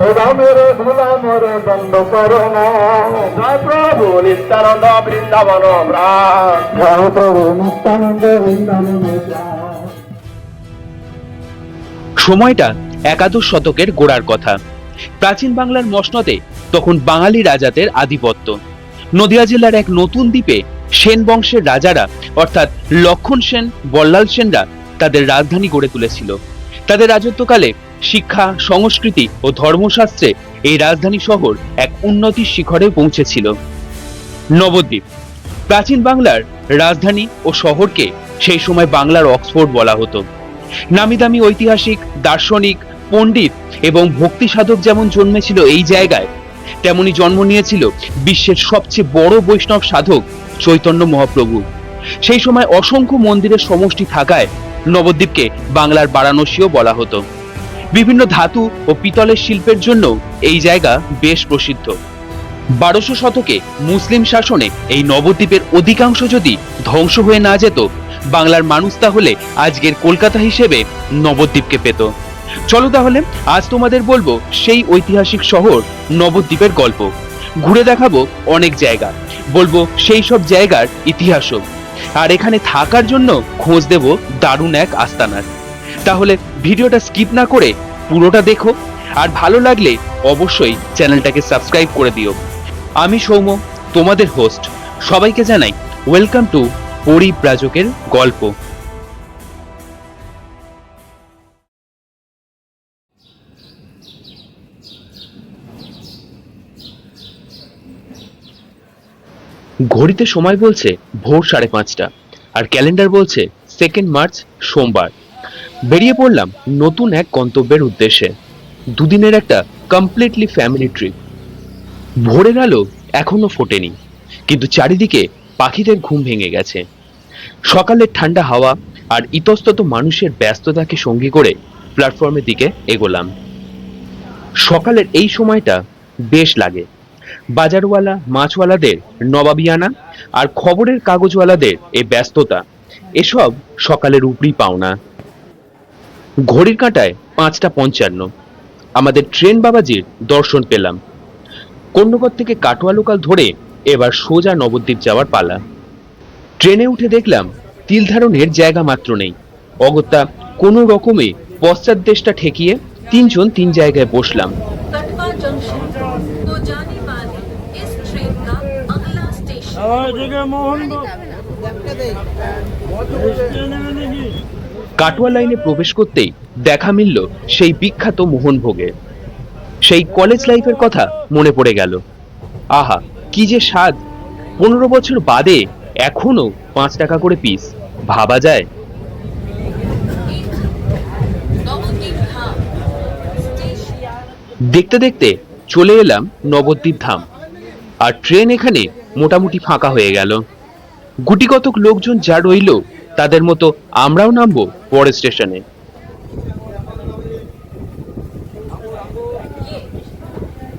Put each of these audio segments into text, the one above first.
রামের ধুলা মরে দণ্ড করো না, জয় প্রভু নিত্যানন্দ বৃন্দাবন প্রাণ, জয় প্রভু নিত্যানন্দ বৃন্দাবন প্রাণ। সময়টা একাদশ শতকের গোড়ার কথা। প্রাচীন বাংলার মসনদে তখন বাঙালি রাজাদের আধিপত্য। নদিয়া জেলার এক নতুন দ্বীপে সেন বংশের রাজারা অর্থাৎ লক্ষণ সেন, বল্লাল সেনরা তাদের রাজধানী গড়ে তুলেছিল। তাদের রাজত্বকালে শিক্ষা, সংস্কৃতি ও ধর্মশাস্ত্রে এই রাজধানী শহর এক উন্নতির শিখরে পৌঁছেছিল। নবদ্বীপ প্রাচীন বাংলার রাজধানী ও শহরকে সেই সময় বাংলার অক্সফোর্ড বলা হতো। নামিদামি ঐতিহাসিক, দার্শনিক, পণ্ডিত এবং ভক্তি সাধক যেমন জন্মেছিল এই জায়গায়, তেমনি জন্ম নিয়েছিল বিশ্বের সবচেয়ে বড় বৈষ্ণব সাধক চৈতন্য মহাপ্রভু। সেই সময় অসংখ্য মন্দিরের সমষ্টি থাকায় নবদ্বীপকে বাংলার বারাণসীও বলা হতো। বিভিন্ন ধাতু ও পিতলের শিল্পের জন্য এই জায়গা বেশ প্রসিদ্ধ। 1200 শতকে মুসলিম শাসনে এই নবদ্বীপের অধিকাংশ যদি ধ্বংস হয়ে না যেত, বাংলার মানুষ তাহলে আজকের কলকাতা হিসেবে নবদ্বীপকে পেত। চলো তাহলে আজ তোমাদের বলবো সেই ঐতিহাসিক শহর নবদ্বীপের গল্প। ঘুরে দেখাবো অনেক জায়গা, বলবো সেই সব জায়গার ইতিহাসও, আর এখানে থাকার জন্য খোঁজ দেব দারুণ এক আস্তানার। তাহলে ভিডিওটা স্কিপ না করে পুরোটা দেখো, আর ভালো লাগলে অবশ্যই চ্যানেলটাকে সাবস্ক্রাইব করে দিও। আমি সৌম্য, তোমাদের হোস্ট। সবাইকে জানাই ওয়েলকাম টু পরিব্রাজকের গল্প। ঘড়িতে সময় বলছে ভোর 5:30, আর ক্যালেন্ডার বলছে 2 মার্চ সোমবার। বেরিয়ে পড়লাম নতুন এক গন্তব্যের উদ্দেশ্যে। দুদিনের একটা কমপ্লিটলি ফ্যামিলি ট্রিপ। ভোরের আলো এখনো ফোটেনি, কিন্তু চারিদিকে পাখিদের ঘুম ভেঙে গেছে। সকালের ঠান্ডা হাওয়া আর ইতস্তত মানুষের ব্যস্ততাকে সঙ্গী করে প্ল্যাটফর্মের দিকে এগোলাম। সকালের এই সময়টা বেশ লাগে। বাজারওয়ালা, মাছওয়ালাদের নবাবিয়ানা আর খবরের কাগজওয়ালাদের এই ব্যস্ততা, এসব সকালের উপরি পাওনা। ঘড়ির কাঁটায় 5:55। আমাদের ট্রেন বাবাজির দর্শন পেলাম। কর্ণগর থেকে কাটোয়া লোকাল ধরে এবার সোজা নবদ্বীপ যাওয়ার পালা। ট্রেনে উঠে দেখলাম তিল ধারণের জায়গা মাত্র নেই। অগত্যা কোনো রকমে পশ্চাৎ দেশটা ঠেকিয়ে 3 জন 3 জায়গায় বসলাম। कटवा जंक्शन को जाने वाली इस ट्रेन का अगला स्टेशन কাটোয়া লাইনে প্রবেশ করতেই দেখা মিলল সেই বিখ্যাত মোহনভোগে। সেই কলেজ লাইফের কথা মনে পড়ে গেল। আহা, কি যে স্বাদ! 15 বছর বাদে এখনো 5 টাকা করে পিস। ভাবা যায়? नवद्वीप धाम स्टेशन। দেখতে দেখতে চলে এলাম নবদ্বীপ ধাম, আর ট্রেন এখানে মোটামুটি ফাঁকা হয়ে গেল। গুটিকতক লোকজন যা রইল, তাদের মতো আমরাও নামবো পরের স্টেশনে।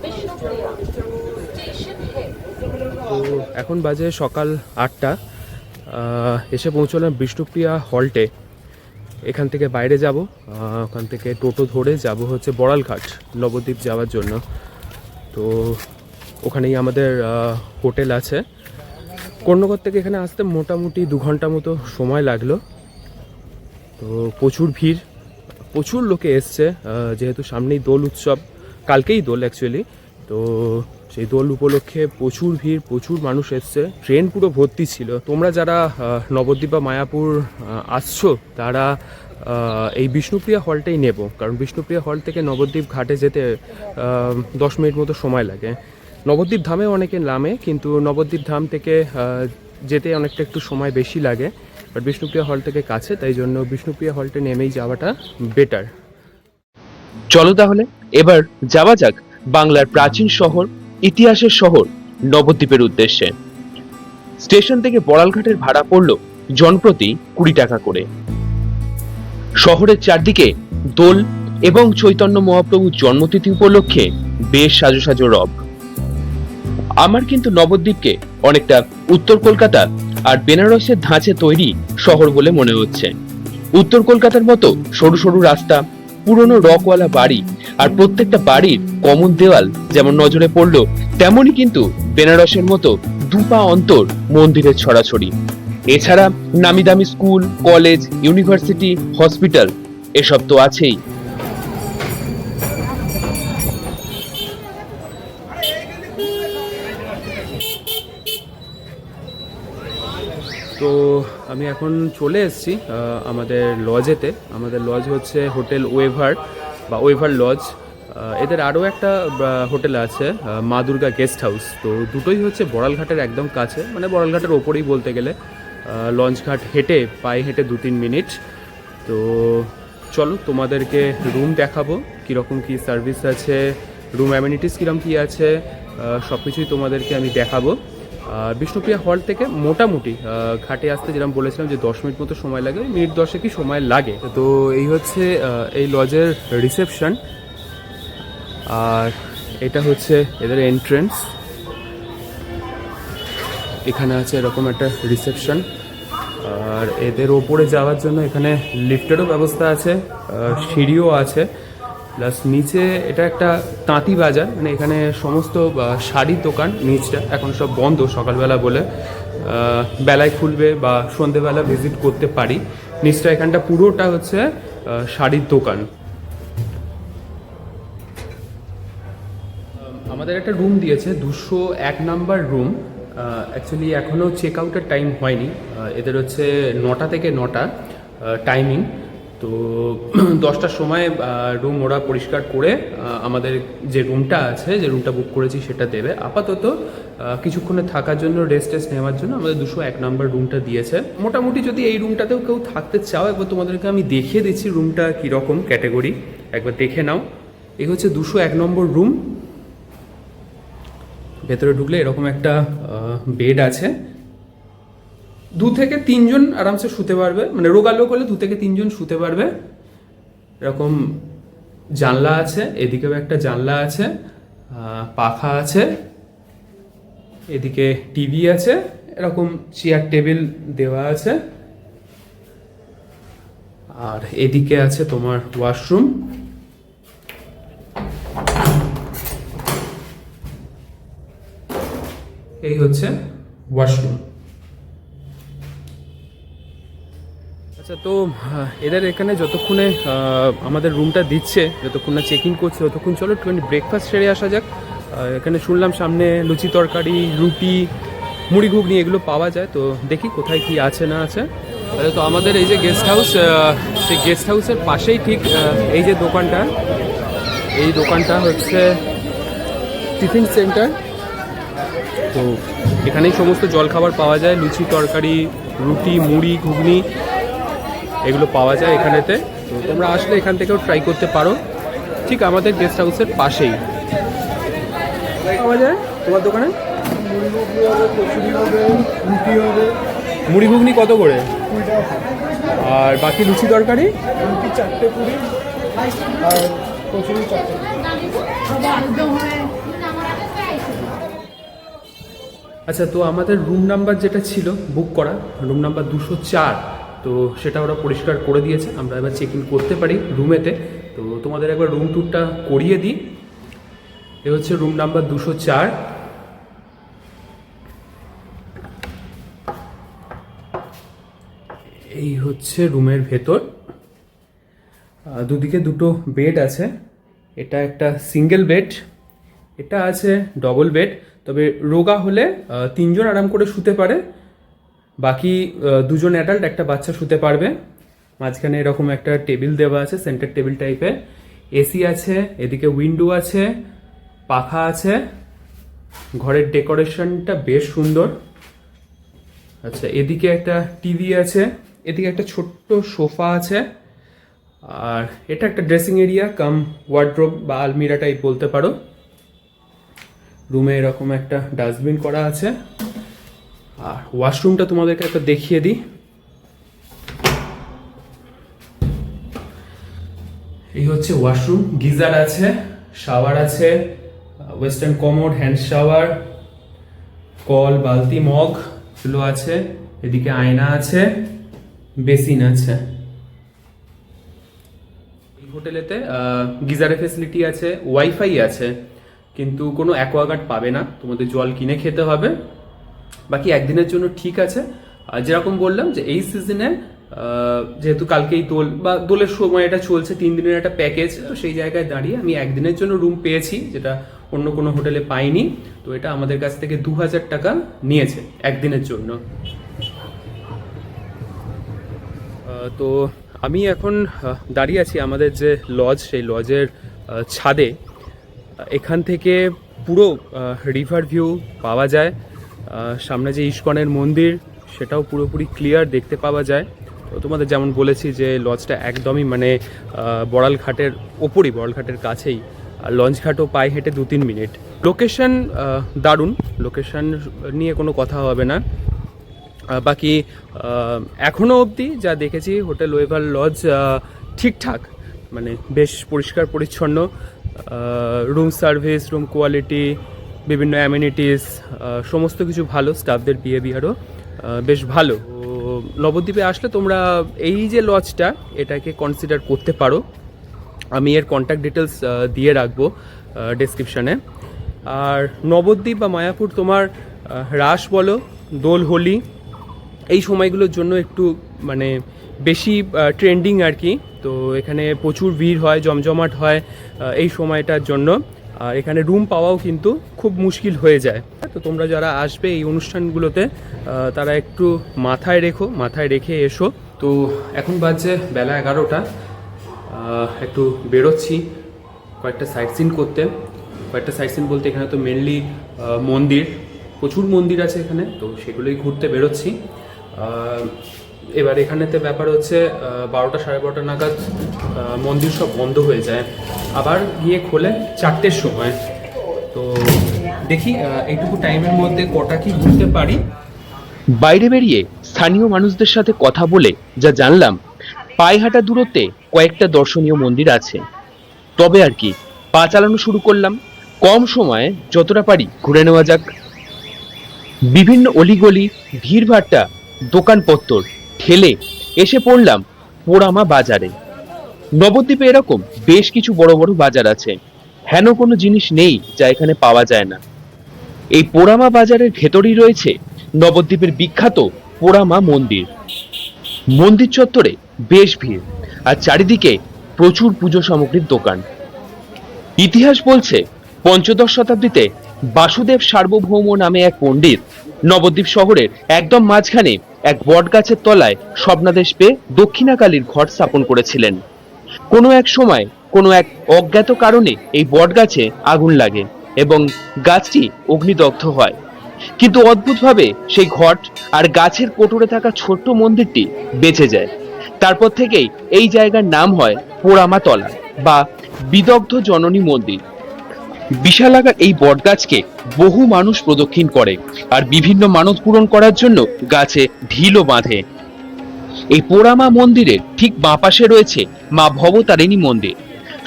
विष्णुप्रिया स्टेशन है। তো এখন বাজে সকাল 8টা। এসে পৌঁছলাম বিষ্ণুপ্রিয়া হল্টে। এখান থেকে বাইরে যাব, ওখান থেকে টোটো ধরে যাব হচ্ছে বড়ালঘাট নবদ্বীপ যাওয়ার জন্য। তো ওখানেই আমাদের হোটেল আছে। কর্ণগর থেকে এখানে আসতে মোটামুটি 2 ঘন্টা মতো সময় লাগলো। তো প্রচুর ভিড়, প্রচুর লোকে এসছে, যেহেতু সামনেই দোল উৎসব, কালকেই দোল অ্যাকচুয়ালি। তো সেই দোল উপলক্ষে প্রচুর ভিড়, প্রচুর মানুষ এসছে। ট্রেন পুরো ভর্তি ছিল। তোমরা যারা নবদ্বীপ বা মায়াপুর আসছো, তারা এই বিষ্ণুপ্রিয়া হলটাই নেব, কারণ বিষ্ণুপ্রিয়া হল থেকে নবদ্বীপ ঘাটে যেতে 10 মিনিট মতো সময় লাগে। নবদ্বীপ ধামে অনেকে নামে, কিন্তু নবদ্বীপ ধাম থেকে যেতে অনেকটা একটু সময় বেশি লাগে। বাট বিষ্ণুপ্রিয়া হল থেকে কাছে, তাই জন্য বিষ্ণুপ্রিয়া হলটে নেমেই যাওয়াটা বেটার। চলো তাহলে এবার যাওয়া যাক বাংলার প্রাচীন শহর, ইতিহাসের শহর নবদ্বীপের উদ্দেশ্যে। স্টেশন থেকে বড়ালঘাটের ভাড়া পড়ল জনপ্রতি 20 টাকা করে। শহরের চারদিকে দোল এবং চৈতন্য মহাপ্রভুর জন্মতিথি উপলক্ষে বেশ সাজো সাজো রব। আমার কিন্তু নবদ্বীপকে অনেকটা উত্তর কলকাতা আর বেনারসের ধাঁচে তৈরি শহর বলে মনে হচ্ছে। উত্তর কলকাতার মতো সরু সরু রাস্তা, পুরনো রকওয়ালা বাড়ি, আর প্রত্যেকটা বাড়ির কমন দেওয়াল যেমন নজরে পড়লো, তেমনই কিন্তু বেনারসের মতো দুপা অন্তর মন্দিরের ছড়াছড়ি। এছাড়া নামি দামি স্কুল, কলেজ, ইউনিভার্সিটি, হসপিটাল এসব তো আছেই। তো আমি এখন চলে এসেছি আমাদের লজেতে। আমাদের লজ হচ্ছে হোটেল ওয়েভার বা ওয়েভার লজ। এদের আরও একটা হোটেল আছে মা দুর্গা গেস্ট হাউস। তো দুটোই হচ্ছে বড়ালঘাটের একদম কাছে, মানে বড়ালঘাটের ওপরেই বলতে গেলে। লঞ্চঘাট হেঁটে, পায়ে হেঁটে 2-3 মিনিট। তো চলো তোমাদেরকে রুম দেখাবো, কীরকম কী সার্ভিস আছে, রুম অ্যামিনিটিস কীরকম কী আছে, সব কিছুই তোমাদেরকে আমি দেখাবো। বিষ্ণুপ্রিয়া হল থেকে মোটামুটি ঘাটে আসতে যেরকম বলেছিলাম যে 10 মিনিট মতো সময় লাগে, মিনিট 10 কি সময় লাগে। তো এই হচ্ছে এই লজের রিসেপশন, আর এটা হচ্ছে এদের এন্ট্রেন্স। এখানে আছে এরকম একটা রিসেপশন, আর এদের ওপরে যাওয়ার জন্য এখানে লিফটেরও ব্যবস্থা আছে, সিঁড়িও আছে। প্লাস নিচে এটা একটা তাঁতি বাজার, মানে এখানে সমস্ত শাড়ির দোকান। নিচটা এখন সব বন্ধ সকালবেলা বলে, বেলায় খুলবে বা সন্ধেবেলা ভিজিট করতে পারি। নিচটা এখানটা পুরোটা হচ্ছে শাড়ির দোকান। আমাদের একটা রুম দিয়েছে, 201 নাম্বার রুম। অ্যাকচুয়ালি এখনও চেক আউটের টাইম হয়নি, এদের হচ্ছে 9টা থেকে 9টা টাইমিং। তো 10টার সময় রুম ওরা পরিষ্কার করে আমাদের যে রুমটা আছে, যে রুমটা বুক করেছি সেটা দেবে। আপাতত কিছুক্ষণে থাকার জন্য, রেস্ট নেওয়ার জন্য আমাদের 201 নাম্বার রুমটা দিয়েছে। মোটামুটি যদি এই রুমটাতেও কেউ থাকতে চাও, একবার তোমাদেরকে আমি দেখিয়ে দিচ্ছি রুমটা কীরকম ক্যাটাগরি, একবার দেখে নাও। এই হচ্ছে 201 নম্বর রুম। ভেতরে ঢুকলে এরকম একটা বেড আছে, 2 থেকে 3 জন আরামসে শুতে পারবে, মানে রোগা লোক হলে 2 থেকে 3 জন শুতে পারবে। এরকম জানলা আছে, এদিকেও একটা জানলা আছে, পাখা আছে, এদিকে টিভি আছে, এরকম চেয়ার টেবিল দেওয়া আছে। আর এদিকে আছে তোমার ওয়াশরুম। এই হচ্ছে ওয়াশরুম। আচ্ছা, তো এদের এখানে যতক্ষণে আমাদের রুমটা দিচ্ছে, যতক্ষণ না চেক ইন করছে, ততক্ষণ চলো একটুখানি ব্রেকফাস্ট সেরে আসা যাক। এখানে শুনলাম সামনে লুচি তরকারি, রুটি, মুড়ি ঘুগনি এগুলো পাওয়া যায়। তো দেখি কোথায় কি আছে না আছে। তো আমাদের এই যে গেস্ট হাউস, সেই গেস্ট হাউসের পাশেই ঠিক এই যে দোকানটা, এই দোকানটা হচ্ছে টিফিন সেন্টার। তো এখানেই সমস্ত জলখাবার পাওয়া যায়, লুচি তরকারি, রুটি, মুড়ি ঘুগনি এগুলো পাওয়া যায় এখানেতে। তো তোমরা আসলে এখান থেকেও ট্রাই করতে পারো, ঠিক আমাদের গেস্ট হাউসের পাশেই পাওয়া যায়। তোমার দোকানে মুড়ি ঘুগনি কত করে? আর বাকি লুচি তরকারি? আচ্ছা, তো আমাদের রুম নাম্বার যেটা ছিল বুক করা, রুম নাম্বার 204, তো সেটা ওরা পরিষ্কার করে দিয়েছে। আমরা এবার চেক ইন করতে পারি রুমেতে। তো তোমাদের একবার রুম ট্যুরটা করিয়ে দিই। এ হচ্ছে রুম নাম্বার 204। এই হচ্ছে রুমের ভেতর। দুদিকে দুটো বেড আছে, এটা একটা সিঙ্গেল বেড, এটা আছে ডবল বেড। তবে রোগা হলে 3 জন আরাম করে শুতে পারে, বাকি 2 জন অ্যাডাল্ট, একটা বাচ্চা শুতে পারবে। মাঝখানে এরকম একটা টেবিল দেওয়া আছে, সেন্টার টেবিল টাইপের। এসি আছে, এদিকে উইন্ডো আছে, পাখা আছে। ঘরের ডেকোরেশনটা বেশ সুন্দর। আচ্ছা, এদিকে একটা টিভি আছে, এদিকে একটা ছোট্ট সোফা আছে, আর এটা একটা ড্রেসিং এরিয়া কাম ওয়ার্ড্রোব বা আলমিরা টাইপ বলতে পারো। রুমে এরকম একটা ডাস্টবিন করা আছে। আর ওয়াশরুমটা তোমাদেরকে একটা দেখিয়ে দিই। এই হচ্ছে ওয়াশরুম, গিজার আছে, শাওয়ার আছে, western commode, hand shower, call, বালতি, মগ এগুলো আছে। এদিকে আয়না আছে, বেসিন আছে। এই হোটেলেতে গিজারের ফেসিলিটি আছে, ওয়াইফাই আছে, কিন্তু কোনো অ্যাকোয়াগার্ড পাবে না, তোমাদের জল কিনে খেতে হবে। বাকি একদিনের জন্য ঠিক আছে। আর যেরকম বললাম যে এই সিজনে যেহেতু কালকেই দোল বা দোলের সময় এটা চলছে, 3 দিনের একটা প্যাকেজ, তো সেই জায়গায় দাঁড়িয়ে আমি একদিনের জন্য রুম পেয়েছি, যেটা অন্য কোনো হোটেলে পাইনি। তো এটা আমাদের কাছ থেকে 2000 টাকা নিয়েছে একদিনের জন্য। তো আমি এখন দাঁড়িয়ে আছি আমাদের যে লজ, সেই লজের ছাদে। এখান থেকে পুরো রিভার ভিউ পাওয়া যায়। সামনে যে ইস্কনের মন্দির, সেটাও পুরোপুরি ক্লিয়ার দেখতে পাওয়া যায়। তো তোমাদের যেমন বলেছি যে লজটা একদমই মানে বড়ালঘাটের ওপরই, বড়ালঘাটের কাছেই। আর লঞ্চঘাটও পায়ে হেঁটে 2-3 মিনিট। লোকেশন দারুণ, লোকেশন নিয়ে কোনো কথা হবে না। বাকি এখনও অবধি যা দেখেছি হোটেল ওয়েভার লজ ঠিকঠাক, মানে বেশ পরিষ্কার পরিচ্ছন্ন, রুম সার্ভিস, রুম কোয়ালিটি, বিভিন্ন অ্যামিনিটিস, সমস্ত কিছু ভালো। স্টাফদের বিহেভিয়ারও বেশ ভালো। নবদ্বীপে আসলে তোমরা এই যে লজটা, এটাকে কনসিডার করতে পারো। আমি এর কন্ট্যাক্ট ডিটেলস দিয়ে রাখবো ডেসক্রিপশানে। আর নবদ্বীপ বা মায়াপুর তোমার রাস বলো, দোল, হোলি, এই সময়গুলোর জন্য একটু মানে বেশি ট্রেন্ডিং আর কি। তো এখানে প্রচুর ভিড় হয়, জমজমাট হয় এই সময়টার জন্য। আর এখানে রুম পাওয়াও কিন্তু খুব মুশকিল হয়ে যায়। তো তোমরা যারা আসবে এই অনুষ্ঠানগুলোতে, তারা একটু মাথায় রেখে এসো। তো এখন বাজছে বেলা 11টা। একটু বেরোচ্ছি কয়েকটা সাইট সিন করতে। কয়েকটা সাইট সিন বলতে এখানে তো মেনলি মন্দির, প্রচুর মন্দির আছে এখানে, তো সেগুলোই ঘুরতে বেরোচ্ছি। এবার এখানেতে ব্যাপার হচ্ছে 12টা 12:30 নাগাদ মন্দির সব বন্ধ হয়ে যায়, আবার গিয়ে খোলে 4টের সময়। তো দেখি এইটুকু টাইমের মধ্যে কটা কি ঘুরতে পারি। বাইরে বেরিয়ে স্থানীয় মানুষদের সাথে কথা বলে যা জানলাম, পায়ে হাঁটা দূরত্বে কয়েকটা দর্শনীয় মন্দির আছে। তবে আর কি, পা চালানো শুরু করলাম। কম সময়ে যতটা পারি ঘুরে নেওয়া যাক। বিভিন্ন অলিগলি, ভিড়ভাট্টা, দোকানপত্র ঠেলে এসে পড়লাম পোড়ামা বাজারে। নবদ্বীপে এরকম বেশ কিছু বড় বড় বাজার আছে, হেন কোনো জিনিস নেই যা এখানে পাওয়া যায় না। এই পোড়ামা বাজারের ভেতরেই রয়েছে নবদ্বীপের বিখ্যাত পোড়ামা মন্দির। মন্দির চত্বরে বেশ ভিড়, আর চারিদিকে প্রচুর পুজো সামগ্রীর দোকান। ইতিহাস বলছে 15শ শতাব্দীতে বাসুদেব সার্বভৌম নামে এক পণ্ডিত নবদ্বীপ শহরের একদম মাঝখানে এক বটগাছের তলায় স্বপ্নাদেশ পেয়ে দক্ষিণাকালীর ঘট স্থাপন করেছিলেন। কোনো এক সময় কোনো এক অজ্ঞাত কারণে এই বটগাছে আগুন লাগে এবং গাছটি অগ্নিদগ্ধ হয়। কিন্তু অদ্ভুতভাবে সেই ঘট আর গাছের কোটরে থাকা ছোট্ট মন্দিরটি বেঁচে যায়। তারপর থেকেই এই জায়গার নাম হয় পোড়ামা তলা বা বিদগ্ধ জননী মন্দির। বিশাল আকার এই বটগাছকে বহু মানুষ প্রদক্ষিণ করে আর বিভিন্ন মানত পূরণ করার জন্য গাছে ঢিলও বাঁধে। এই পোড়ামা মন্দিরের ঠিক বাঁ পাশে রয়েছে মা ভবতারিণী মন্দির।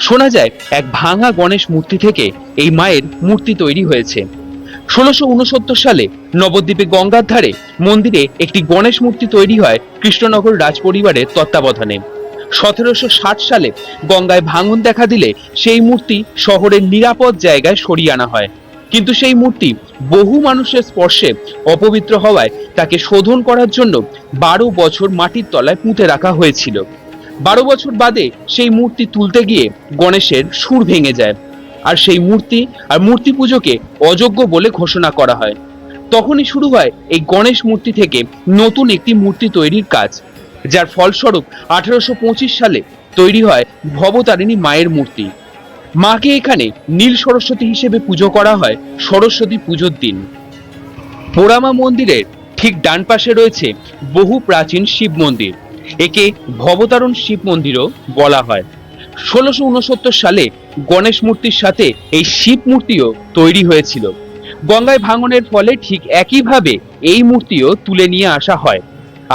শোনা যায় এক ভাঙা গণেশ মূর্তি থেকে এই মায়ের মূর্তি তৈরি হয়েছে। 1669 সালে নবদ্বীপে গঙ্গার ধারে মন্দিরে একটি গণেশ মূর্তি তৈরি হয় কৃষ্ণনগর রাজপরিবারের তত্ত্বাবধানে। 1760 সালে গঙ্গায় ভাঙন দেখা দিলে সেই মূর্তি শহরের নিরাপদ জায়গায় সরিয়ে আনা হয়, কিন্তু সেই মূর্তি বহু মানুষের স্পর্শে অপবিত্র হওয়ায় তাকে শোধন করার জন্য 12 বছর মাটির তলায় পুঁতে রাখা হয়েছিল। 12 বছর বাদে সেই মূর্তি তুলতে গিয়ে গণেশের সুর ভেঙে যায়, আর সেই মূর্তি আর মূর্তি পুজোকে অযোগ্য বলে ঘোষণা করা হয়। তখনই শুরু হয় এই গণেশ মূর্তি থেকে নতুন একটি মূর্তি তৈরির কাজ, যার ফলস্বরূপ 1825 সালে তৈরি হয় ভবতারিণী মায়ের মূর্তি। মাকে এখানে নীল সরস্বতী হিসেবে পুজো করা হয় সরস্বতী পুজোর দিন। পোড়ামা মন্দিরের ঠিক ডান পাশে রয়েছে বহু প্রাচীন শিব মন্দির। একে ভবতারণ শিব মন্দিরও বলা হয়। 1669 সালে গণেশ মূর্তির সাথে এই শিব মূর্তিও তৈরি হয়েছিল। গঙ্গায় ভাঙনের ফলে ঠিক একইভাবে এই মূর্তিও তুলে নিয়ে আসা হয়,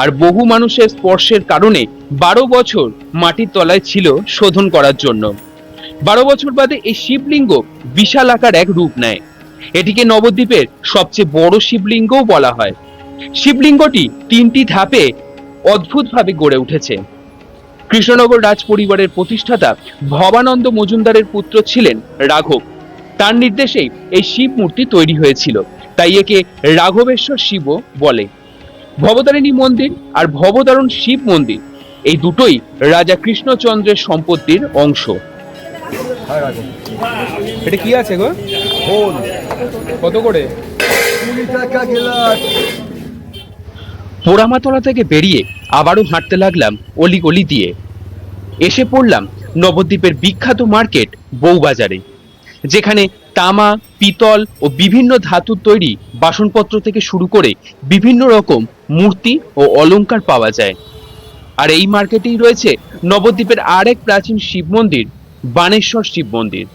আর বহু মানুষের স্পর্শের কারণে 12 বছর মাটির তলায় ছিল শোধন করার জন্য। 12 বছর বাদে এই শিবলিঙ্গ বিশাল আকার এক রূপ নেয়। এটিকে নবদ্বীপের সবচেয়ে বড় শিবলিঙ্গও বলা হয়। শিবলিঙ্গটি 3টি ধাপে অদ্ভুতভাবে গড়ে উঠেছে। কৃষ্ণনগর রাজ পরিবারের প্রতিষ্ঠাতা ভবানন্দ মজুমদারের পুত্র ছিলেন রাঘব। তার নির্দেশেই এই শিব মূর্তি তৈরি হয়েছিল, তাই একে রাঘবেশ্বর শিবও বলে। ভবতারিণী মন্দির আর ভবতারণ শিব মন্দির এই দুটোই রাজা কৃষ্ণচন্দ্রের সম্পত্তির অংশ। এটা কি আছে গো? কত করে? পোড়ামাতলা থেকে বেরিয়ে আবারও হাঁটতে লাগলাম অলিগলি দিয়ে। এসে পড়লাম নবদ্বীপের বিখ্যাত মার্কেট বউবাজারে, যেখানে তামা, পিতল ও বিভিন্ন ধাতুর তৈরি বাসনপত্র থেকে শুরু করে বিভিন্ন রকম মূর্তি ও অলংকার পাওয়া যায়। আর এই মার্কেটেই রয়েছে নবদ্বীপের আরেক প্রাচীন শিব মন্দির, বানেশ্বর শিব মন্দির।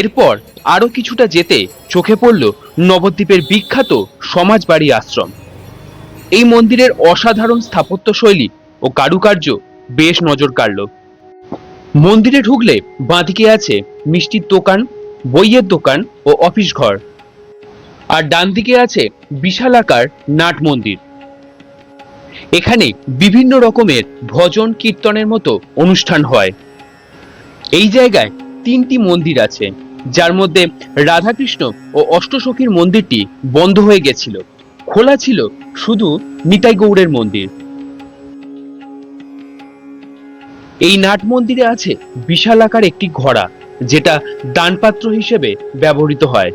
এরপর আরো কিছুটা যেতে চোখে পড়ল নবদ্বীপের বিখ্যাত সমাজবাড়ি আশ্রম। এই মন্দিরের অসাধারণ স্থাপত্য শৈলী ও কারুকার্য বেশ নজর কাড়ল। মন্দিরে ঢুকলে বাঁদিকে আছে মিষ্টির দোকান, বইয়ের দোকান ও অফিস ঘর, আর ডান দিকে আছে বিশালাকার নাট মন্দির। এখানে বিভিন্ন রকমের ভজন কীর্তনের মতো অনুষ্ঠান হয়। এই জায়গায় 3টি মন্দির আছে, যার মধ্যে রাধাকৃষ্ণ ও অষ্টসখীর মন্দিরটি বন্ধ হয়ে গেছিল, খোলা ছিল শুধু নিতাই গৌড়ের মন্দির। এই নাট মন্দিরে আছে বিশালাকার একটি ঘোড়া, যেটা দানপাত্র হিসেবে ব্যবহৃত হয়।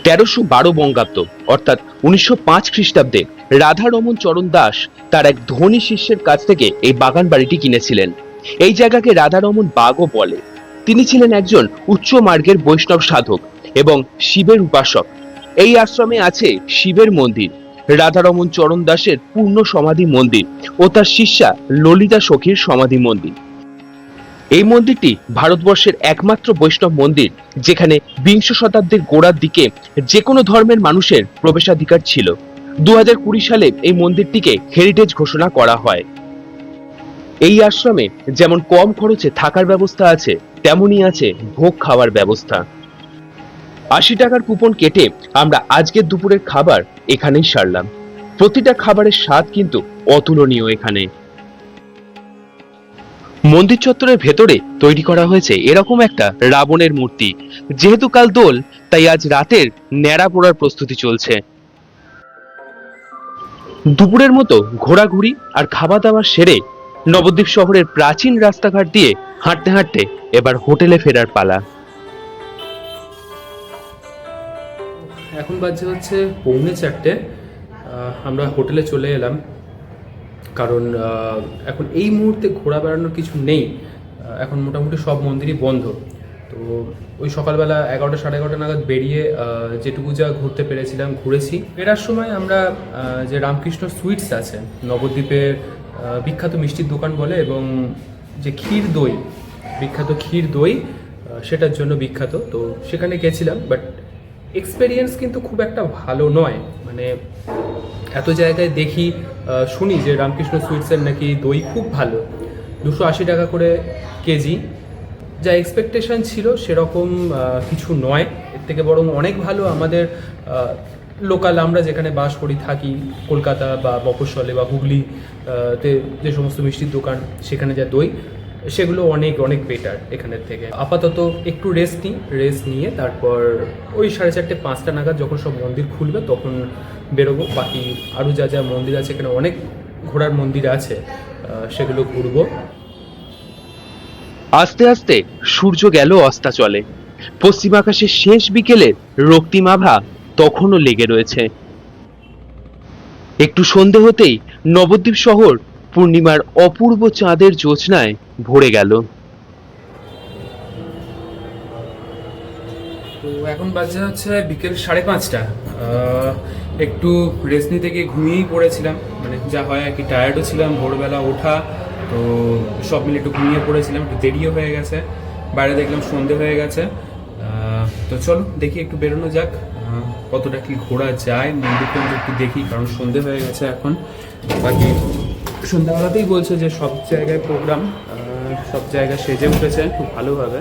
1312 বঙ্গাব্দ অর্থাৎ 1905 খ্রিস্টাব্দে রাধারমন চরণ দাস তার এক ধনী শিষ্যের কাছ থেকে এই বাগান বাড়িটি কিনেছিলেন। এই জায়গাকে রাধারমন বাগও বলে। তিনি ছিলেন একজন উচ্চ মার্গের বৈষ্ণব সাধক এবং শিবের উপাসক। এই আশ্রমে আছে শিবের মন্দির, রাধারমন চরণ দাসের পূর্ণ সমাধি মন্দির ও তার শিষ্যা ললিতা সখীর সমাধি মন্দির। এই মন্দিরটি ভারতবর্ষের একমাত্র বৈষ্ণব মন্দির যেখানে 20 শতাব্দীর গোড়ার দিকে যে কোনো ধর্মের মানুষের প্রবেশাধিকার ছিল। 2020 সালে এই মন্দিরটিকে হেরিটেজ ঘোষণা করা হয়। এই আশ্রমে যেমন কম খরচে থাকার ব্যবস্থা আছে, তেমনই আছে ভোগ খাওয়ার ব্যবস্থা। 80 টাকার কুপন কেটে আমরা আজকের দুপুরের খাবার এখানেই সারলাম। প্রতিটা খাবারের স্বাদ কিন্তু অতুলনীয়। এখানে মন্দির চত্বরের ভেতরে তৈরি করা হয়েছে এরকম একটা রাবণের মূর্তি। যেহেতু কাল দোল, তাই আজ রাতের ন্যাড়া পোড়ার প্রস্তুতি চলছে। দুপুরের মতো ঘোরাঘুরি আর খাওয়া দাওয়া সেরে নবদ্বীপ শহরের প্রাচীন রাস্তাঘাট দিয়ে হাঁটতে হাঁটতে এবার হোটেলে ফেরার পালা। এখন বাজে হচ্ছে 3:45। আমরা হোটেলে চলে এলাম, কারণ এখন এই মুহূর্তে ঘোরা বেড়ানোর কিছু নেই। এখন মোটামুটি সব মন্দিরই বন্ধ। তো ওই সকালবেলা 11টা সাড়ে 11টা নাগাদ বেরিয়ে যেটুকু যা ঘুরতে পেরেছিলাম ঘুরেছি। ফেরার সময় আমরা যে রামকৃষ্ণ সুইটস আছে, নবদ্বীপের বিখ্যাত মিষ্টির দোকান বলে, এবং যে ক্ষীর দই, বিখ্যাত ক্ষীর দই, সেটার জন্য বিখ্যাত। তো সেখানে গেছিলাম, বাট এক্সপেরিয়েন্স কিন্তু খুব একটা ভালো নয়। মানে এত জায়গায় দেখি, শুনি যে রামকৃষ্ণ সুইটসের নাকি দই খুব ভালো, 280 টাকা করে কেজি। যা এক্সপেকটেশন ছিল সেরকম কিছু নয়। এর থেকে বরং অনেক ভালো আমাদের লোকাল, আমরা যেখানে বাস করি থাকি, কলকাতা বা মফস্বলে বা হুগলিতে যে সমস্ত মিষ্টির দোকান, সেখানে যা দই, সেগুলো অনেক অনেক বেটার এখানের থেকে। আপাতত একটু রেস্ট নিয়ে তারপর ওই 4:30 5টা নাগাদ যখন সব মন্দির খুলবে তখন বেরোবো। বাকি আরও যা যা মন্দির আছে, এখানে অনেক ঘোরার মন্দির আছে, সেগুলো ঘুরবো। আস্তে আস্তে সূর্য গেল অস্তাচলে। পশ্চিম আকাশের শেষ বিকেলের রক্তিম আভা তখনও লেগে রয়েছে। একটু সন্ধে হতেই নবদ্বীপ শহর পূর্ণিমার অপূর্ব চাঁদের জ্যোৎস্নায় ভরে গেল। তো এখন বাজে হচ্ছে বিকেল 5:30। একটু রেস্ট নিতে গিয়ে ঘুমিয়েই পড়েছিলাম, মানে যা হয় আর কি। টায়ার্ডও ছিলাম, ভোরবেলা ওঠা, তো সব মিলে একটু ঘুমিয়ে পড়েছিলাম। একটু দেরিও হয়ে গেছে, বাইরে দেখলাম সন্ধে হয়ে গেছে। তো চলো দেখি একটু বেরোনো যাক, কতটা কি ঘোরা যায়। মন্দিরটা একটু দেখি, কারণ সন্ধে হয়ে গেছে এখন। বাকি সন্ধ্যাবেলাতেই বলছে যে সব জায়গায় প্রোগ্রাম, সব জায়গায় সেজে উঠেছে খুব ভালোভাবে।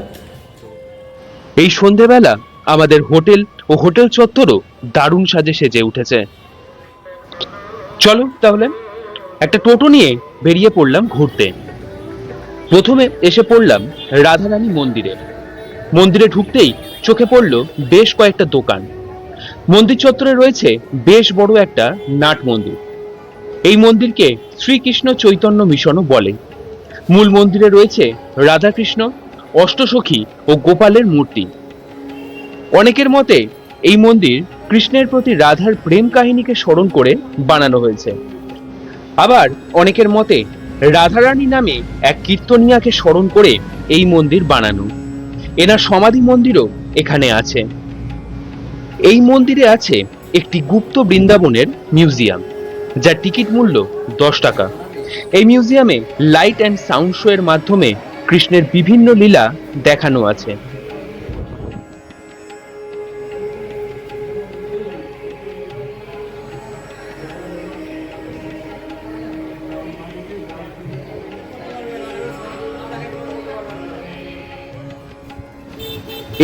এই সন্ধেবেলা আমাদের হোটেল ও হোটেল চত্বরও দারুণ সাজে সেজে উঠেছে। চলো তাহলে একটা টোটো নিয়ে বেরিয়ে পড়লাম ঘুরতে। প্রথমে এসে পড়লাম রাধারানী মন্দিরে। মন্দিরে ঢুকতেই চোখে পড়ল বেশ কয়েকটা দোকান। মন্দির চত্বরে রয়েছে বেশ বড় একটা নাট মন্দির। এই মন্দিরকে শ্রীকৃষ্ণ চৈতন্য মিশনও বলে। মূল মন্দিরে রয়েছে রাধাকৃষ্ণ, অষ্টসখী ও গোপালের মূর্তি। অনেকের মতে এই মন্দির কৃষ্ণের প্রতি রাধার প্রেম কাহিনীকে স্মরণ করে বানানো হয়েছে। আবার অনেকের মতে রাধারানী নামে এক কীর্তনিয়াকে স্মরণ করে এই মন্দির বানানো। এনার সমাধি মন্দিরও এখানে আছে। এই মন্দিরে আছে একটি গুপ্ত বৃন্দাবনের মিউজিয়াম, যার টিকিট মূল্য 10 টাকা। এই মিউজিয়ামে লাইট অ্যান্ড সাউন্ড শো এর মাধ্যমে কৃষ্ণের বিভিন্ন লীলা দেখানো আছে।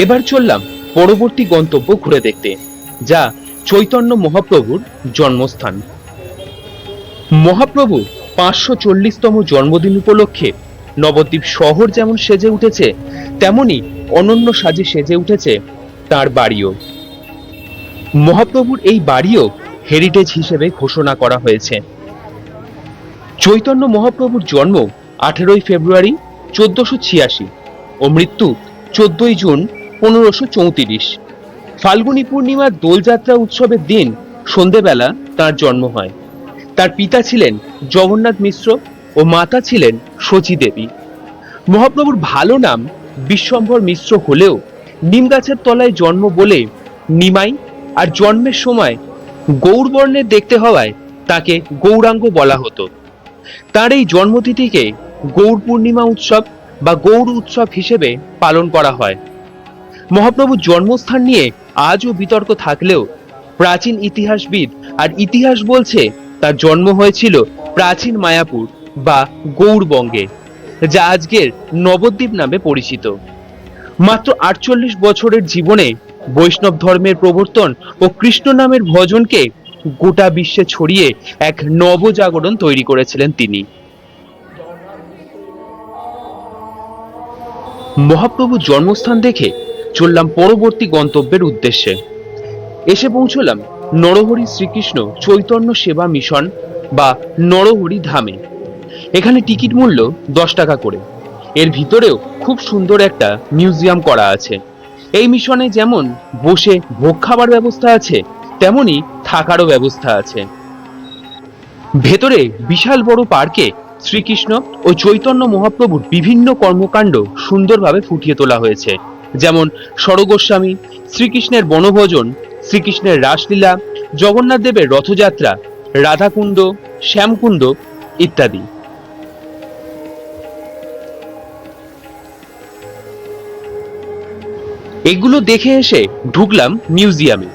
এবার চললাম পরবর্তী গন্তব্য ঘুরে দেখতে, যা চৈতন্য মহাপ্রভুর জন্মস্থান। মহাপ্রভু 540তম জন্মদিন উপলক্ষে নবদ্বীপ শহর যেমন সেজে উঠেছে, তেমনি অনন্য সাজে সেজে উঠেছে তার বাড়িও। মহাপ্রভুর এই বাড়িও হেরিটেজ হিসেবে ঘোষণা করা হয়েছে। চৈতন্য মহাপ্রভুর জন্ম 18 ফেব্রুয়ারি 1486 ও মৃত্যু 14 জুন 1534। ফাল্গুনী পূর্ণিমার দোলযাত্রা উৎসবের দিন সন্ধেবেলা তার জন্ম হয়। তার পিতা ছিলেন জগন্নাথ মিশ্র ও মাতা ছিলেন শচী দেবী। মহাপ্রভুর ভালো নাম বিশ্বম্ভর মিশ্র হলেও নিম গাছের তলায় জন্ম বলে নিমাই, আর জন্মের সময় গৌরবর্ণের দেখতে হওয়ায় তাকে গৌরাঙ্গ বলা হতো। তার এই জন্মতিথিকে গৌর পূর্ণিমা উৎসব বা গৌর উৎসব হিসেবে পালন করা হয়। মহাপ্রভুর জন্মস্থান নিয়ে আজও বিতর্ক থাকলেও প্রাচীন ইতিহাসবিদ আর ইতিহাস বলছে তার জন্ম হয়েছিল প্রাচীন মায়াপুর বা গৌড়বঙ্গে, যা আজকের নবদ্বীপ নামে পরিচিত। মাত্র 48 বছরের জীবনে বৈষ্ণব ধর্মের প্রবর্তন ও কৃষ্ণ নামের ভজনকে গোটা বিশ্বে ছড়িয়ে এক নবজাগরণ তৈরি করেছিলেন তিনি। মহাপ্রভুর জন্মস্থান দেখে চললাম পরবর্তী গন্তব্যের উদ্দেশ্যে। এসে পৌঁছলাম নরহরি শ্রীকৃষ্ণ চৈতন্য সেবা মিশন বা নরহরি ধামে। এখানে টিকিট মূল্য 10 টাকা করে। এর ভিতরেও খুব সুন্দর একটা মিউজিয়াম করা আছে। এই মিশনে যেমন বসে ভোগ খাবার ব্যবস্থা আছে, তেমনি থাকারও ব্যবস্থা আছে। ভেতরে বিশাল বড় পার্কে শ্রীকৃষ্ণ ও চৈতন্য মহাপ্রভুর বিভিন্ন কর্মকাণ্ড সুন্দরভাবে ফুটিয়ে তোলা হয়েছে, যেমন স্বরগোস্বামী, শ্রীকৃষ্ণের বনভোজন, শ্রীকৃষ্ণের রাসলীলা, জগন্নাথ দেবের রথযাত্রা, রাধাকুণ্ড, শ্যামকুণ্ড ইত্যাদি। এগুলো দেখে এসে ঢুকলাম মিউজিয়ামে।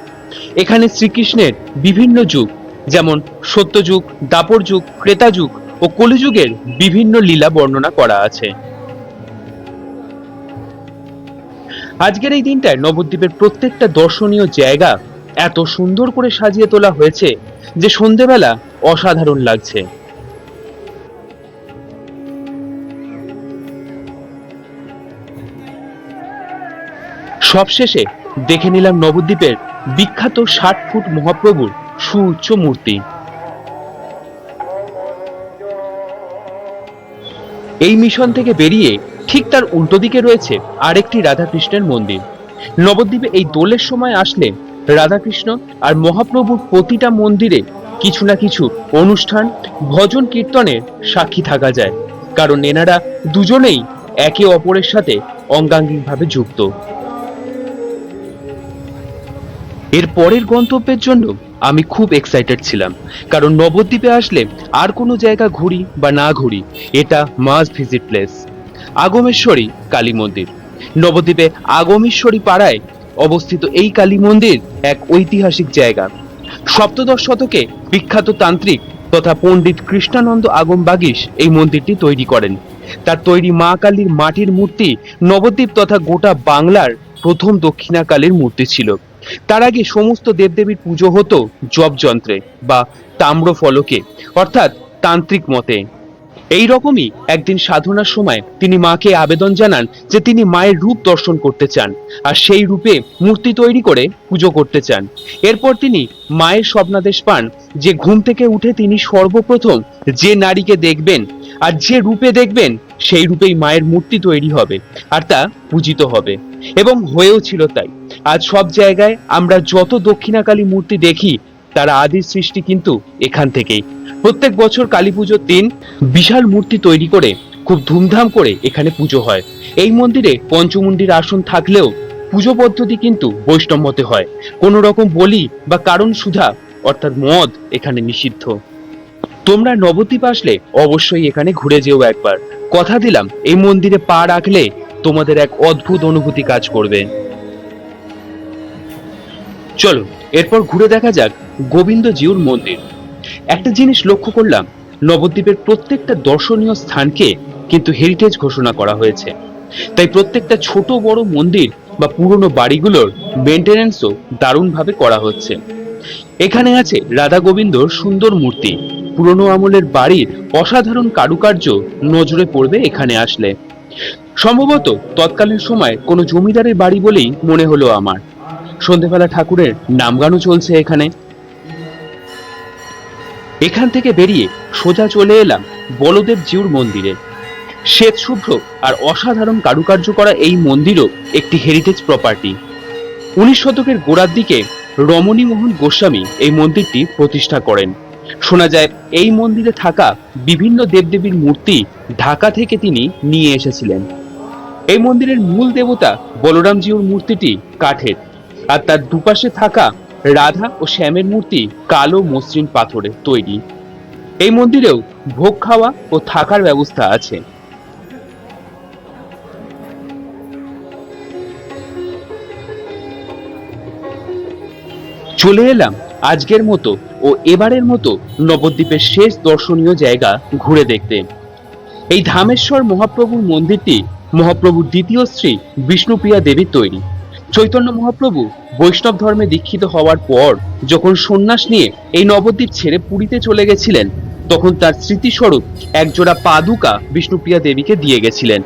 এখানে শ্রীকৃষ্ণের বিভিন্ন যুগ, যেমন সত্যযুগ, দাপর যুগ, ক্রেতা যুগ ও কলিযুগের বিভিন্ন লীলা বর্ণনা করা আছে। আজকের এই দিনটায় নবদ্বীপের প্রত্যেকটা দর্শনীয় জায়গা এত সুন্দর করে সাজিয়ে তোলা হয়েছে যে সন্ধেবেলা অসাধারণ লাগছে। সবশেষে দেখে নিলাম নবদ্বীপের বিখ্যাত 60 ফুট মহাপ্রভুর সুউচ্চ মূর্তি। এই মিশন থেকে বেরিয়ে ঠিক তার উল্টো দিকে রয়েছে আরেকটি রাধাকৃষ্ণের মন্দির। নবদ্বীপে এই দোলের সময় আসলে রাধাকৃষ্ণ আর মহাপ্রভুর প্রতিটা মন্দিরে কিছু না কিছু অনুষ্ঠান, ভজন কীর্তনের সাক্ষী থাকা যায়, কারণ এনারা দুজনেই একে অপরের সাথে অঙ্গাঙ্গিকভাবে যুক্ত। এর পরের গন্তব্যের জন্য আমি খুব এক্সাইটেড ছিলাম, কারণ নবদ্বীপে আসলে আর কোনো জায়গা ঘুরি বা না ঘুরি, এটা must visit place Agameshwari Kali মন্দির। নবদ্বীপে আগমেশ্বরী পাড়ায় অবস্থিত এই কালী মন্দির এক ঐতিহাসিক জায়গা। সপ্তদশ শতকে বিখ্যাত তান্ত্রিক তথা পণ্ডিত কৃষ্ণানন্দ আগম বাগীশ এই মন্দিরটি তৈরি করেন। তার তৈরি মা কালীর মাটির মূর্তি নবদ্বীপ তথা গোটা বাংলার প্রথম দক্ষিণাকালীর মূর্তি ছিল। তার আগে সমস্ত দেবদেবীর পুজো হতো জপযন্ত্রে বা তাম্র ফলকে, অর্থাৎ তান্ত্রিক মতে। এই রকমই একদিন সাধনার সময় তিনি মাকে আবেদন জানান যে তিনি মায়ের রূপ দর্শন করতে চান আর সেই রূপে মূর্তি তৈরি করে পুজো করতে চান। এরপর তিনি মায়ের স্বপ্নাদেশ পান যে ঘুম থেকে উঠে তিনি সর্বপ্রথম যে নারীকে দেখবেন আর যে রূপে দেখবেন সেই রূপেই মায়ের মূর্তি তৈরি হবে আর তা পূজিত হবে, এবং হয়েও ছিল তাই। আজ সব জায়গায় আমরা যত দক্ষিণাকালী মূর্তি দেখি তার আদির সৃষ্টি কিন্তু এখান থেকেই। প্রত্যেক বছর কালী পুজোর দিন বিশাল মূর্তি তৈরি করে খুব ধুমধাম করে এখানে পুজো হয়। এই মন্দিরে পঞ্চমুণ্ডির আসন থাকলেও পুজো পদ্ধতি কিন্তু বৈষ্ণব মতে হয়। কোনো রকম বলি বা কারণ সুধা অর্থাৎ মদ এখানে নিষিদ্ধ। তোমরা নবদ্বীপ আসলে অবশ্যই এখানে ঘুরে যেও একবার। কথা দিলাম এই মন্দিরে পা রাখলে তোমাদের এক অদ্ভুত অনুভূতি কাজ করবে। চলো এরপর ঘুরে দেখা যাক গোবিন্দজিউর মন্দির। একটা জিনিস লক্ষ্য করলাম, নবদ্বীপের প্রত্যেকটা দর্শনীয় স্থানকে কিন্তু হেরিটেজ ঘোষণা করা হয়েছে। তাই প্রত্যেকটা ছোট বড় মন্দির বা পুরনো বাড়িগুলোর মেনটেনেন্সও দারুণভাবে করা হচ্ছে। এখানে আছে রাধা গোবিন্দর সুন্দর মূর্তি। পুরনো আমলের বাড়ির অসাধারণ কারুকার্য নজরে পড়বে এখানে আসলে। সম্ভবত তৎকালীন সময় কোনো জমিদারের বাড়ি বলেই মনে হলো আমার। সন্ধেবেলা ঠাকুরের নামগানও চলছে এখানে। এখান থেকে বেরিয়ে সোজা চলে এলাম বলদেবজিউর মন্দিরে। শ্বেত শুভ্র আর অসাধারণ কারুকার্য করা এই মন্দিরও একটি হেরিটেজ প্রপার্টি। 19 শতকের গোড়ার দিকে রমণী মোহন গোস্বামী এই মন্দিরটি প্রতিষ্ঠা করেন। শোনা যায় এই মন্দিরে থাকা বিভিন্ন দেবদেবীর মূর্তি ঢাকা থেকে তিনি নিয়ে এসেছিলেন। এই মন্দিরের মূল দেবতা বলরামজিউর মূর্তিটি কাঠের, আর তার দুপাশে থাকা রাধা ও শ্যামের মূর্তি কালো মসৃণ পাথরে তৈরি। এই মন্দিরেও ভোগ খাওয়া ও থাকার ব্যবস্থা আছে। চলে এলাম আজকের মতো ও এবারের মতো নবদ্বীপের শেষ দর্শনীয় জায়গা ঘুরে দেখতে। এই ধামেশ্বর মহাপ্রভুর মন্দিরটি মহাপ্রভুর দ্বিতীয় স্ত্রী বিষ্ণুপ্রিয়া দেবীর তৈরি। চৈতন্য মহাপ্রভু বৈষ্ণব ধর্মে দীক্ষিত হওয়ার পর যখন সন্ন্যাস নিয়ে এই নবদ্বীপ ছেড়ে পুরীতে চলে গেছিলেন, তখন তার স্মৃতিস্বরূপ একজোড়া পাদুকা বিষ্ণুপ্রিয়া দেবীকে দিয়ে গেছিলেন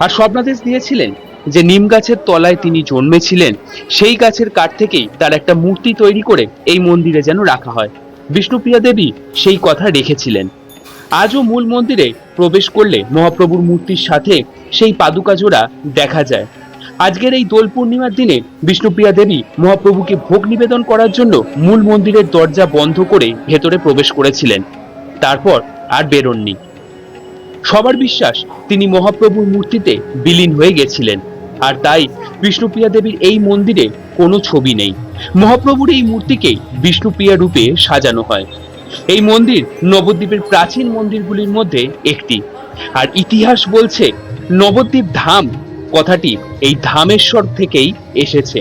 আর স্বপ্নাদেশ দিয়েছিলেন যে নিম গাছের তলায় তিনি জন্মেছিলেন সেই গাছের কাঠ থেকেই তার একটা মূর্তি তৈরি করে এই মন্দিরে যেন রাখা হয়। বিষ্ণুপ্রিয়া দেবী সেই কথা রেখেছিলেন। আজও মূল মন্দিরে প্রবেশ করলে মহাপ্রভুর মূর্তির সাথে সেই পাদুকা জোড়া দেখা যায়। আজকের এই দোল পূর্ণিমার দিনে বিষ্ণুপ্রিয়া দেবী মহাপ্রভুকে ভোগ নিবেদন করার জন্য মূল মন্দিরের দরজা বন্ধ করে ভেতরে প্রবেশ করেছিলেন, তারপর আর বেরোননি। সবার বিশ্বাস তিনি মহাপ্রভুর মূর্তিতে বিলীন হয়ে গেছিলেন, আর তাই বিষ্ণুপ্রিয়া দেবীর এই মন্দিরে কোনো ছবি নেই। মহাপ্রভুর এই মূর্তিকেই বিষ্ণুপ্রিয়া রূপে সাজানো হয়। এই মন্দির নবদ্বীপের প্রাচীন মন্দিরগুলির মধ্যে একটি। আর ইতিহাস বলছে নবদ্বীপ ধাম কথাটি এই ধামেশ্বর থেকেই এসেছে।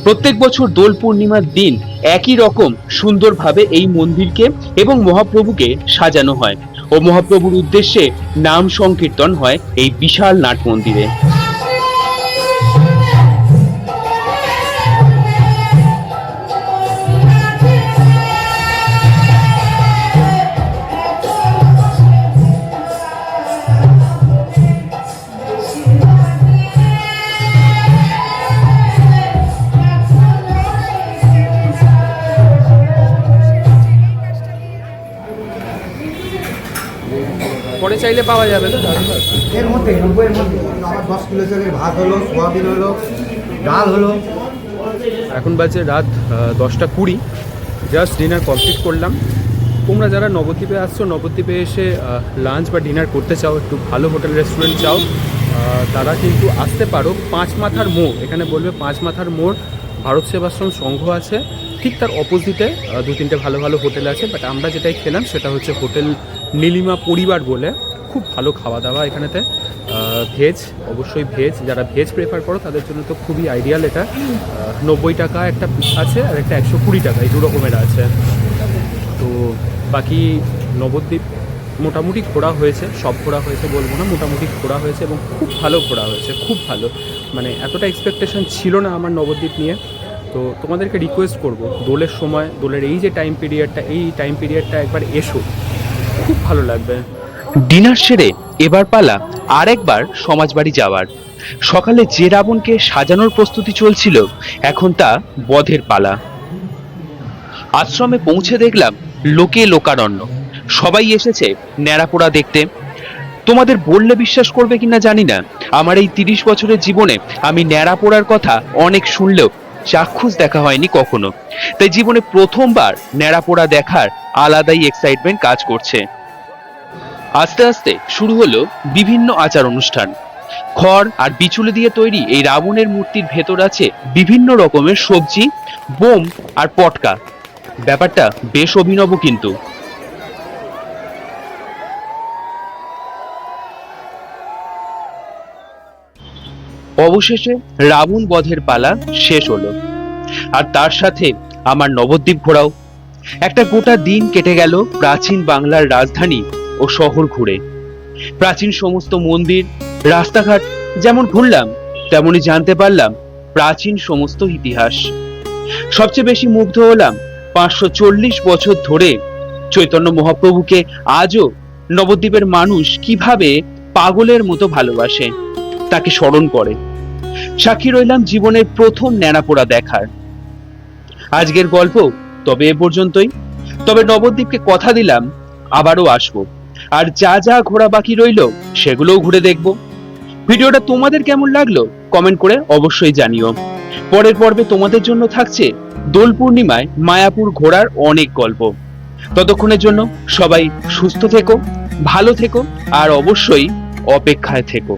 প্রত্যেক বছর দোল পূর্ণিমার দিন একই রকম সুন্দরভাবে এই মন্দিরকে এবং মহাপ্রভুকে সাজানো হয় ও মহাপ্রভুর উদ্দেশ্যে নাম সংকীর্তন হয় এই বিশাল নাট মন্দিরে। পরে চাইলে পাওয়া যাবে তো এর মধ্যে 90-এর মধ্যে আমার 10 কিলো চালের ভাত হলো, সোয়াবিন হলো, ডাল হলো। এখন বাজে রাত 10:20। জাস্ট ডিনার কমপ্লিট করলাম। তোমরা যারা নবদ্বীপে আসছো, নবদ্বীপে এসে লাঞ্চ বা ডিনার করতে চাও, একটু ভালো হোটেল রেস্টুরেন্ট চাও, তারা কিন্তু আসতে পারো। 5 মাথার মোড়, এখানে বলবে 5 মাথার মোড় ভারত সেবাশ্রম সংঘ আছে, ঠিক তার অপোজিটে 2-3টে ভালো ভালো হোটেল আছে। বাট আমরা যেটাই খেলাম সেটা হচ্ছে হোটেল নীলিমা পরিবার বলে। খুব ভালো খাওয়া দাওয়া এখানেতে, ভেজ, অবশ্যই ভেজ। যারা ভেজ প্রেফার করো তাদের জন্য তো খুবই আইডিয়াল এটা। 90 টাকা একটা আছে আর একটা 120 টাকা, এই দু রকমের আছে। তো বাকি নবদ্বীপ মোটামুটি ঘোরা হয়েছে, সব ঘোরা হয়েছে বলবো না, মোটামুটি ঘোরা হয়েছে এবং খুব ভালো ঘোরা হয়েছে, খুব ভালো। মানে এতটা এক্সপেকটেশন ছিল না আমার নবদ্বীপ নিয়ে। তো তোমাদেরকে রিকোয়েস্ট করব, দোলের সময়, দোলের এই যে টাইম পিরিয়ডটা একবার এসো, খুব ভালো লাগবে। ডিনার সেরে এবার পালা আরেকবার সমাজবাড়ি যাওয়ার। সকালে যে রাবণকে সাজানোর প্রস্তুতি চলছিল, এখন তা বধের পালা। আশ্রমে পৌঁছে দেখলাম লোকে লোকারণ্য, সবাই এসেছে ন্যাড়াপোড়া দেখতে। তোমাদের বললে বিশ্বাস করবে কিনা জানি না, আমার এই 30 বছরের জীবনে আমি ন্যাড়াপোড়ার কথা অনেক শুনলেও চাক্ষুষ দেখা হয়নি কখনো। তাই জীবনে প্রথমবার ন্যাড়াপোড়া দেখার আলাদাই এক্সাইটমেন্ট কাজ করছে। আস্তে আস্তে শুরু হলো বিভিন্ন আচার অনুষ্ঠান। খড় আর বিচুলি দিয়ে তৈরি এই রাবণের মূর্তির ভেতর আছে বিভিন্ন রকমের সবজি, বোম আর পটকা। ব্যাপারটা বেশ অভিনব কিন্তু। অবশেষে রাবণ বধের পালা শেষ হলো, আর তার সাথে আমার নবদ্বীপ ঘোরাও। একটা গোটা দিন কেটে গেল প্রাচীন বাংলার রাজধানী ও শহর ঘুরে। প্রাচীন সমস্ত মন্দির, রাস্তাঘাট যেমন ঘুরলাম, তেমনি জানতে পারলাম প্রাচীন সমস্ত ইতিহাস। সবচেয়ে বেশি মুগ্ধ হলাম 540 বছর ধরে চৈতন্য মহাপ্রভুকে আজও নবদ্বীপের মানুষ কিভাবে পাগলের মতো ভালোবাসে, তাকে স্মরণ করে। সাক্ষী রইলাম জীবনের প্রথম ন্যাড়াপোড়া দেখার। আজকের গল্প তবে এ পর্যন্তই। তবে নবদ্বীপকে কথা দিলাম আবারও আসবো, আর যা যা ঘোরা বাকি রইল সেগুলোও ঘুরে দেখব। ভিডিওটা তোমাদের কেমন লাগলো কমেন্ট করে অবশ্যই জানিও। পরের পর্বে তোমাদের জন্য থাকছে দোল পূর্ণিমায় মায়াপুর ঘোরার অনেক গল্প। ততক্ষণের জন্য সবাই সুস্থ থেকো, ভালো থেকো, আর অবশ্যই অপেক্ষায় থেকো।